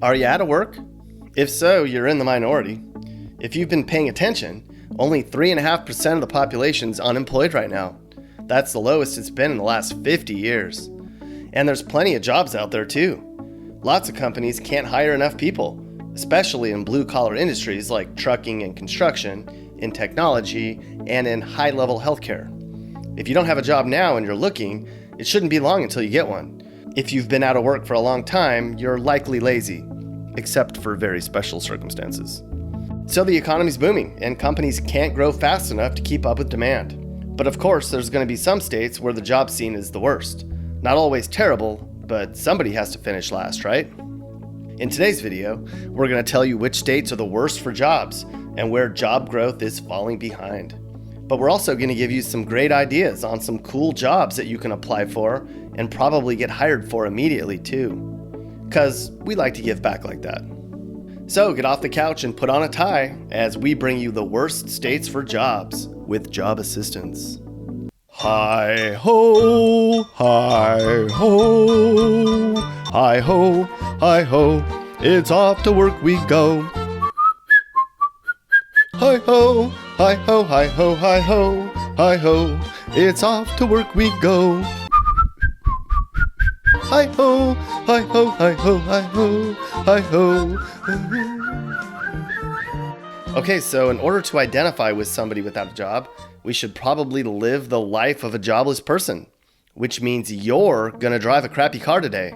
Are you out of work? If so, you're in the minority. If you've been paying attention, only 3.5% of the population's unemployed right now. That's the lowest it's been in the last 50 years. And there's plenty of jobs out there too. Lots of companies can't hire enough people, especially in blue-collar industries like trucking and construction, in technology, and in high-level healthcare. If you don't have a job now and you're looking, it shouldn't be long until you get one. If you've been out of work for a long time, you're likely lazy, except for very special circumstances. So the economy's booming, and companies can't grow fast enough to keep up with demand. But of course, there's going to be some states where the job scene is the worst. Not always terrible, but somebody has to finish last, right? In today's video, we're going to tell you which states are the worst for jobs and where job growth is falling behind. But we're also going to give you some great ideas on some cool jobs that you can apply for and probably get hired for immediately too. Because we like to give back like that. So get off the couch and put on a tie as we bring you the worst states for jobs with job assistance. Hi ho, hi ho, hi ho, hi ho, it's off to work we go. Hi ho, hi ho, hi ho, hi ho, hi ho, it's off to work we go. Hi ho, hi ho, hi ho, hi ho, hi ho. Okay, so in order to identify with somebody without a job, we should probably live the life of a jobless person, which means you're gonna drive a crappy car today.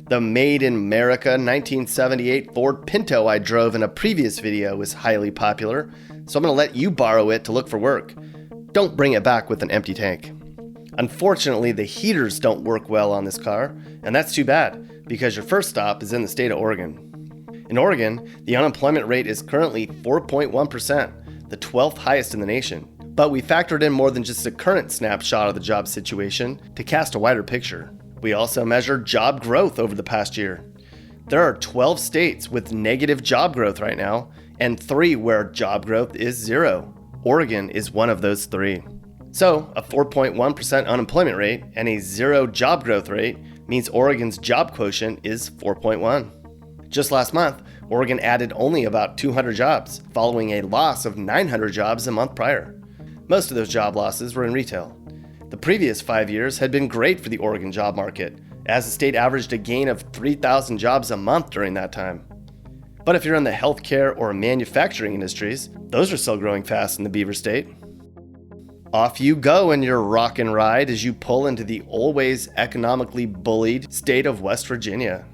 The Made in America 1978 Ford Pinto I drove in a previous video is highly popular, so I'm gonna let you borrow it to look for work. Don't bring it back with an empty tank. Unfortunately, the heaters don't work well on this car, and that's too bad, because your first stop is in the state of Oregon. In Oregon, the unemployment rate is currently 4.1%, the 12th highest in the nation. But we factored in more than just a current snapshot of the job situation to cast a wider picture. We also measured job growth over the past year. There are 12 states with negative job growth right now, and 3 where job growth is 0. Oregon is one of those 3. So, a 4.1% unemployment rate and a 0 job growth rate means Oregon's job quotient is 4.1. Just last month, Oregon added only about 200 jobs, following a loss of 900 jobs a month prior. Most of those job losses were in retail. The previous 5 years had been great for the Oregon job market, as the state averaged a gain of 3,000 jobs a month during that time. But if you're in the healthcare or manufacturing industries, those are still growing fast in the Beaver State. Off you go in your rock and ride as you pull into the always economically bullied state of West Virginia.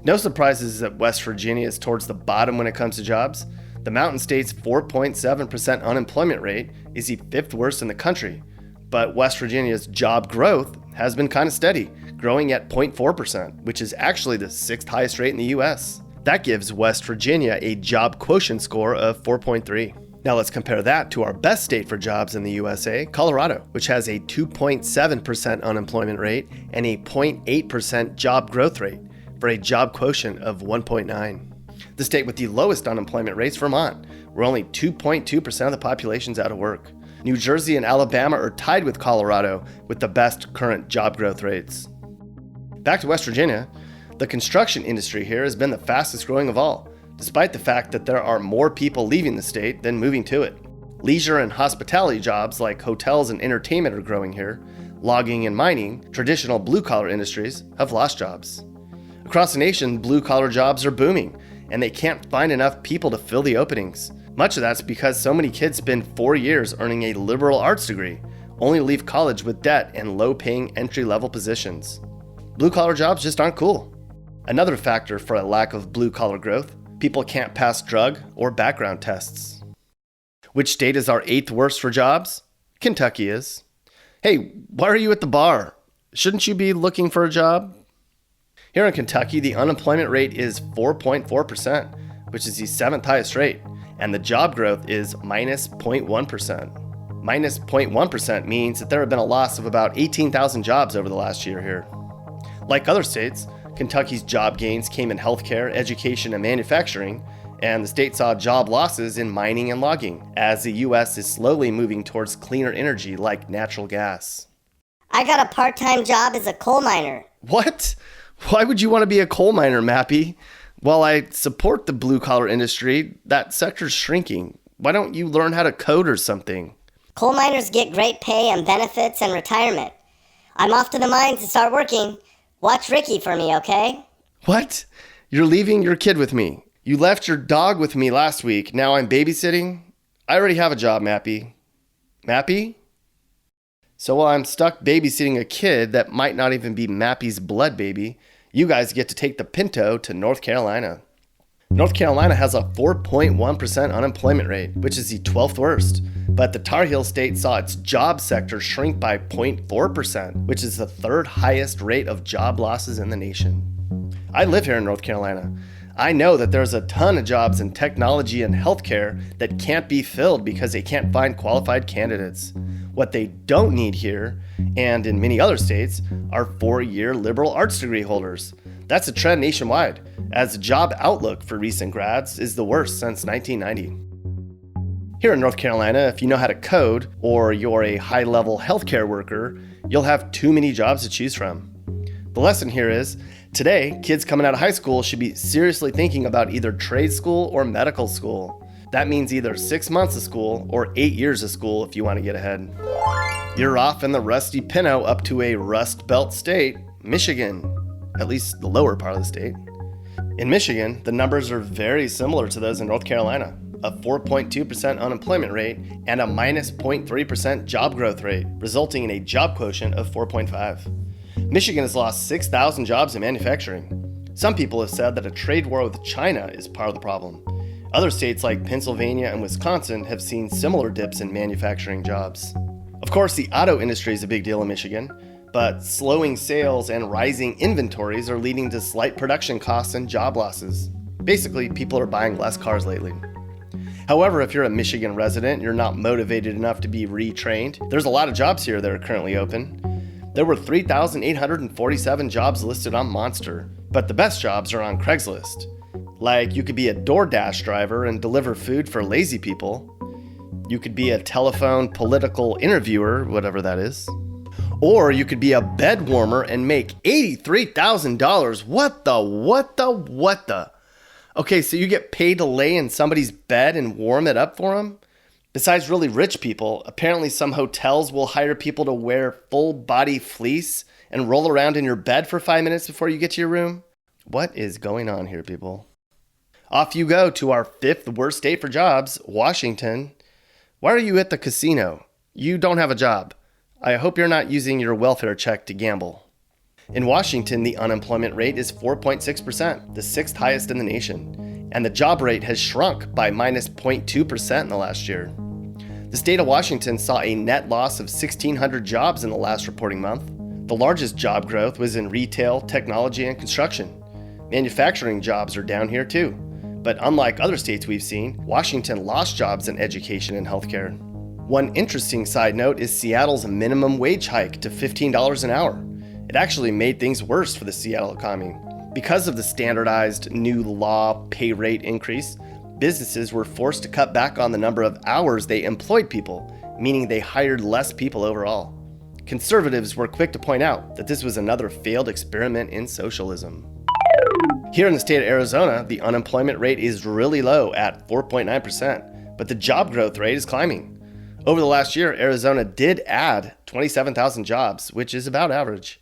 No surprises that West Virginia is towards the bottom when it comes to jobs. The Mountain State's 4.7% unemployment rate is the 5th worst in the country, but West Virginia's job growth has been kind of steady, growing at 0.4%, which is actually the 6th highest rate in the US. That gives West Virginia a job quotient score of 4.3. Now let's compare that to our best state for jobs in the USA, Colorado, which has a 2.7% unemployment rate and a 0.8% job growth rate, for a job quotient of 1.9. The state with the lowest unemployment rates, Vermont, where only 2.2% of the population is out of work. New Jersey and Alabama are tied with Colorado with the best current job growth rates. Back to West Virginia, the construction industry here has been the fastest growing of all, despite the fact that there are more people leaving the state than moving to it. Leisure and hospitality jobs like hotels and entertainment are growing here. Logging and mining, traditional blue-collar industries, have lost jobs. Across the nation, blue-collar jobs are booming, and they can't find enough people to fill the openings. Much of that's because so many kids spend 4 years earning a liberal arts degree, only to leave college with debt and low-paying entry-level positions. Blue-collar jobs just aren't cool. Another factor for a lack of blue-collar growth, people can't pass drug or background tests. Which state is our 8th worst for jobs? Kentucky is. Hey, why are you at the bar? Shouldn't you be looking for a job? Here in Kentucky, the unemployment rate is 4.4%, which is the 7th highest rate, and the job growth is minus 0.1%. Minus 0.1% means that there have been a loss of about 18,000 jobs over the last year here. Like other states, Kentucky's job gains came in healthcare, education, and manufacturing, and the state saw job losses in mining and logging, as the U.S. is slowly moving towards cleaner energy like natural gas. I got a part-time job as a coal miner. What? Why would you want to be a coal miner, Mappy? While I support the blue collar industry, that sector's shrinking. Why don't you learn how to code or something? Coal miners get great pay and benefits and retirement. I'm off to the mines to start working. Watch Ricky for me, okay? What? You're leaving your kid with me. You left your dog with me last week. Now I'm babysitting? I already have a job, Mappy. Mappy? So while I'm stuck babysitting a kid that might not even be Mappy's blood baby, you guys get to take the Pinto to North Carolina. North Carolina has a 4.1% unemployment rate, which is the 12th worst. But the Tar Heel state saw its job sector shrink by 0.4%, which is the third highest rate of job losses in the nation. I live here in North Carolina. I know that there's a ton of jobs in technology and healthcare that can't be filled because they can't find qualified candidates. What they don't need here, and in many other states, are 4-year liberal arts degree holders. That's a trend nationwide, as the job outlook for recent grads is the worst since 1990. Here in North Carolina, if you know how to code, or you're a high-level healthcare worker, you'll have too many jobs to choose from. The lesson here is, today, kids coming out of high school should be seriously thinking about either trade school or medical school. That means either 6 months of school or 8 years of school if you want to get ahead. You're off in the rusty Pinto up to a Rust Belt state, Michigan, at least the lower part of the state. In Michigan, the numbers are very similar to those in North Carolina, a 4.2% unemployment rate and a minus 0.3% job growth rate, resulting in a job quotient of 4.5. Michigan has lost 6,000 jobs in manufacturing. Some people have said that a trade war with China is part of the problem. Other states like Pennsylvania and Wisconsin have seen similar dips in manufacturing jobs. Of course, the auto industry is a big deal in Michigan, but slowing sales and rising inventories are leading to slight production costs and job losses. Basically, people are buying less cars lately. However, if you're a Michigan resident and you're not motivated enough to be retrained, there's a lot of jobs here that are currently open. There were 3,847 jobs listed on Monster, but the best jobs are on Craigslist. Like, you could be a DoorDash driver and deliver food for lazy people. You could be a telephone political interviewer, whatever that is. Or you could be a bed warmer and make $83,000. What the? Okay, so you get paid to lay in somebody's bed and warm it up for them? Besides really rich people, apparently some hotels will hire people to wear full body fleece and roll around in your bed for 5 minutes before you get to your room. What is going on here, people? Off you go to our 5th worst state for jobs, Washington. Why are you at the casino? You don't have a job. I hope you're not using your welfare check to gamble. In Washington, the unemployment rate is 4.6%, the 6th highest in the nation, and the job rate has shrunk by minus 0.2% in the last year. The state of Washington saw a net loss of 1,600 jobs in the last reporting month. The largest job growth was in retail, technology, and construction. Manufacturing jobs are down here too. But unlike other states we've seen, Washington lost jobs in education and healthcare. One interesting side note is Seattle's minimum wage hike to $15 an hour. It actually made things worse for the Seattle economy. Because of the standardized new law pay rate increase, businesses were forced to cut back on the number of hours they employed people, meaning they hired less people overall. Conservatives were quick to point out that this was another failed experiment in socialism. Here in the state of Arizona, the unemployment rate is really low at 4.9%, but the job growth rate is climbing. Over the last year, Arizona did add 27,000 jobs, which is about average.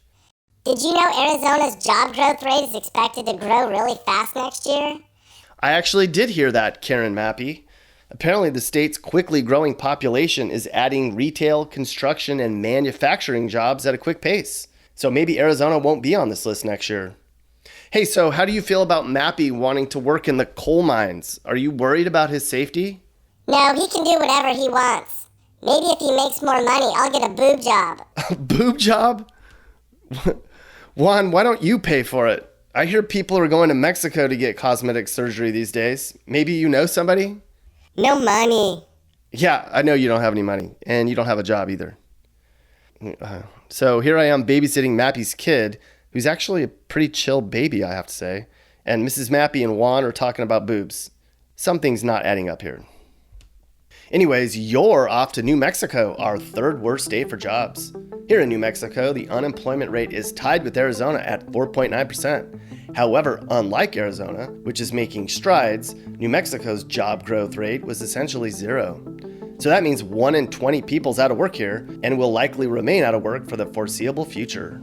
Did you know Arizona's job growth rate is expected to grow really fast next year? I actually did hear that, Karen Mappy. Apparently, the state's quickly growing population is adding retail, construction, and manufacturing jobs at a quick pace. So maybe Arizona won't be on this list next year. Hey, so how do you feel about Mappy wanting to work in the coal mines? Are you worried about his safety? No, he can do whatever he wants. Maybe if he makes more money, I'll get a boob job. A boob job? Juan, why don't you pay for it? I hear people are going to Mexico to get cosmetic surgery these days. Maybe you know somebody? No money. Yeah, I know you don't have any money, and you don't have a job either. So here I am babysitting Mappy's kid, who's actually a pretty chill baby, I have to say. And Mrs. Mappy and Juan are talking about boobs. Something's not adding up here. Anyways, you're off to New Mexico, our third worst state for jobs. Here in New Mexico, the unemployment rate is tied with Arizona at 4.9%. However, unlike Arizona, which is making strides, New Mexico's job growth rate was essentially zero. So that means 1 in 20 people's out of work here and will likely remain out of work for the foreseeable future.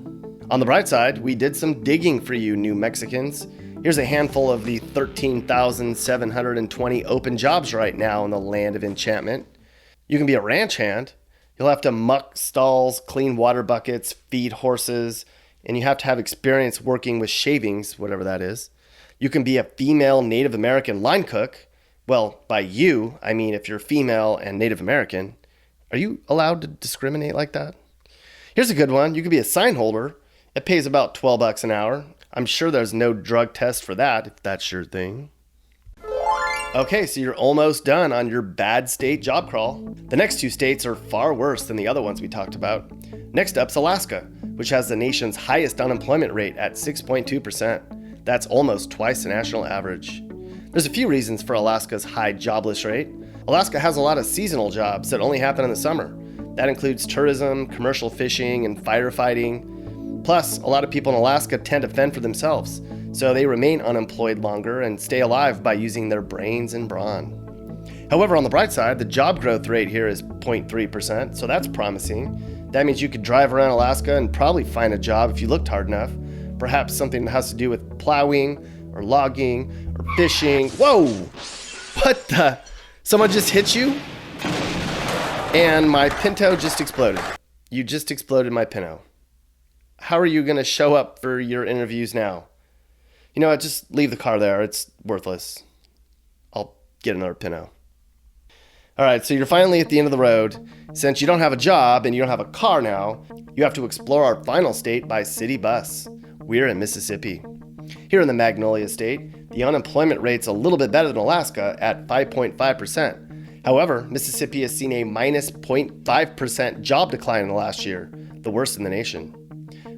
On the bright side, we did some digging for you, New Mexicans. Here's a handful of the 13,720 open jobs right now in the land of enchantment. You can be a ranch hand. You'll have to muck stalls, clean water buckets, feed horses, and you have to have experience working with shavings, whatever that is. You can be a female Native American line cook. Well, by you, I mean if you're female and Native American. Are you allowed to discriminate like that? Here's a good one. You could be a sign holder. It pays about $12 an hour. I'm sure there's no drug test for that, if that's your thing. Okay, so you're almost done on your bad state job crawl. The next 2 states are far worse than the other ones we talked about. Next up's Alaska, which has the nation's highest unemployment rate at 6.2%. That's almost twice the national average. There's a few reasons for Alaska's high jobless rate. Alaska has a lot of seasonal jobs that only happen in the summer. That includes tourism, commercial fishing, and firefighting. Plus, a lot of people in Alaska tend to fend for themselves, so they remain unemployed longer and stay alive by using their brains and brawn. However, on the bright side, the job growth rate here is 0.3%, so that's promising. That means you could drive around Alaska and probably find a job if you looked hard enough. Perhaps something that has to do with plowing, or logging, or fishing. Whoa! What the? Someone just hit you? And my Pinto just exploded. You just exploded my Pinto. How are you going to show up for your interviews now? You know what, just leave the car there. It's worthless. I'll get another Pinto. All right, so you're finally at the end of the road. Since you don't have a job and you don't have a car now, you have to explore our final state by city bus. We're in Mississippi. Here in the Magnolia State, the unemployment rate's a little bit better than Alaska at 5.5%. However, Mississippi has seen a minus 0.5% job decline in the last year, the worst in the nation.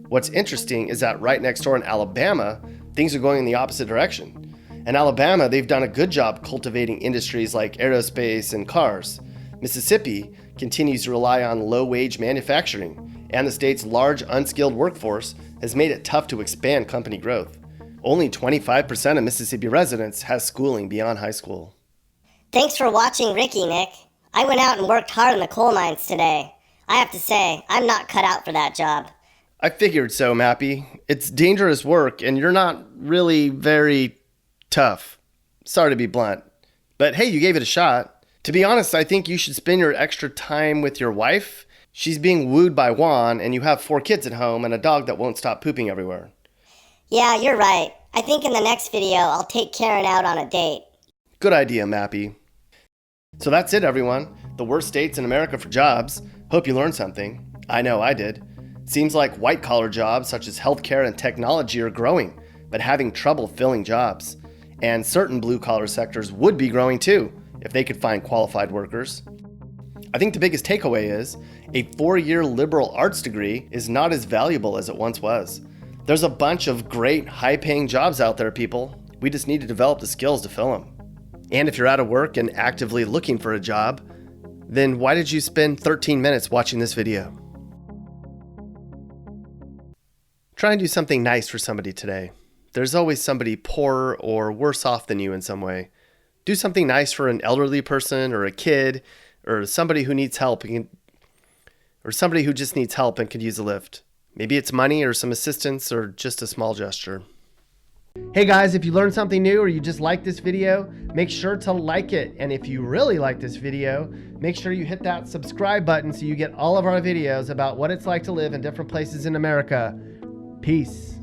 What's interesting is that right next door in Alabama, things are going in the opposite direction. In Alabama, they've done a good job cultivating industries like aerospace and cars. Mississippi continues to rely on low-wage manufacturing, and the state's large unskilled workforce has made it tough to expand company growth. Only 25% of Mississippi residents has schooling beyond high school. Thanks for watching Ricky, Nick. I went out and worked hard in the coal mines today. I have to say, I'm not cut out for that job. I figured so, Mappy. It's dangerous work, and you're not really very tough. Sorry to be blunt. But hey, you gave it a shot. To be honest, I think you should spend your extra time with your wife. She's being wooed by Juan, and you have 4 kids at home and a dog that won't stop pooping everywhere. Yeah, you're right. I think in the next video, I'll take Karen out on a date. Good idea, Mappy. So that's it, everyone. The worst states in America for jobs. Hope you learned something. I know I did. Seems like white-collar jobs such as healthcare and technology are growing, but having trouble filling jobs. And certain blue-collar sectors would be growing too, if they could find qualified workers. I think the biggest takeaway is a 4-year liberal arts degree is not as valuable as it once was. There's a bunch of great, high-paying jobs out there, people. We just need to develop the skills to fill them. And if you're out of work and actively looking for a job, then why did you spend 13 minutes watching this video? Try and do something nice for somebody today. There's always somebody poorer or worse off than you in some way. Do something nice for an elderly person or a kid or somebody who needs help or somebody who just needs help and could use a lift. Maybe it's money or some assistance or just a small gesture. Hey guys, if you learned something new or you just like this video, make sure to like it. And if you really like this video, make sure you hit that subscribe button so you get all of our videos about what it's like to live in different places in America. Peace.